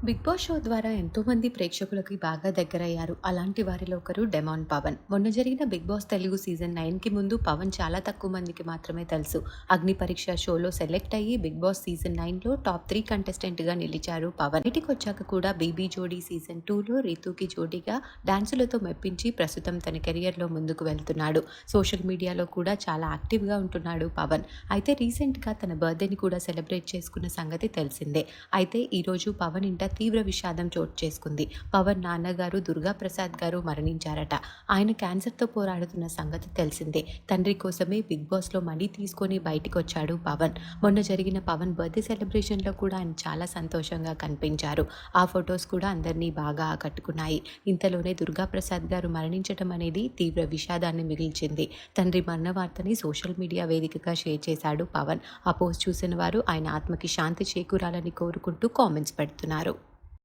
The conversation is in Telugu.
బిగ్ బాస్ షో ద్వారా ఎంతోమంది ప్రేక్షకులకి బాగా దగ్గరయ్యారు. అలాంటి వారిలో ఒకరు డెమాన్ పవన్. మొన్న జరిగిన బిగ్ బాస్ తెలుగు సీజన్ 9కి ముందు పవన్ చాలా తక్కువ మందికి మాత్రమే తెలుసు. అగ్ని పరీక్ష షోలో సెలెక్ట్ అయ్యి బిగ్ బాస్ సీజన్ 9లో టాప్ 3 కంటెస్టెంట్గా నిలిచారు పవన్. బయటికి వచ్చాక కూడా బీబీ జోడీ సీజన్ 2లో రీతూకి జోడీగా డాన్సులతో మెప్పించి ప్రస్తుతం తన కెరియర్లో ముందుకు వెళ్తున్నాడు. సోషల్ మీడియాలో కూడా చాలా యాక్టివ్గా ఉంటున్నాడు పవన్. అయితే రీసెంట్గా తన బర్త్డేని కూడా సెలబ్రేట్ చేసుకున్న సంగతి తెలిసిందే. అయితే ఈరోజు పవన్ ఇంట తీవ్ర విషాదం చోటు చేసుకుంది. పవన్ నాన్నగారు దుర్గా ప్రసాద్ గారు మరణించారట. ఆయన క్యాన్సర్తో పోరాడుతున్న సంగతి తెలిసిందే. తండ్రి కోసమే బిగ్ బాస్లో మనీ తీసుకొని బయటికి వచ్చాడు పవన్. మొన్న జరిగిన పవన్ బర్త్డే సెలబ్రేషన్లో కూడా ఆయన చాలా సంతోషంగా కనిపించారు. ఆ ఫొటోస్ కూడా అందరినీ బాగా ఆకట్టుకున్నాయి. ఇంతలోనే దుర్గా ప్రసాద్ గారు మరణించడం అనేది తీవ్ర విషాదాన్ని మిగిల్చింది. తండ్రి మరణ వార్తని సోషల్ మీడియా వేదికగా షేర్ చేశాడు పవన్. ఆ పోస్ట్ చూసిన వారు ఆయన ఆత్మకి శాంతి చేకూరాలని కోరుకుంటూ కామెంట్స్ పెడుతున్నారు.